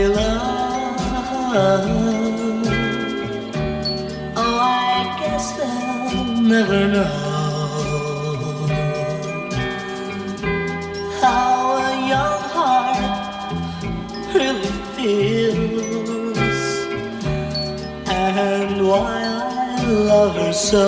love. Oh, I guess they'll never know how a young heart really feels, and why I love her so.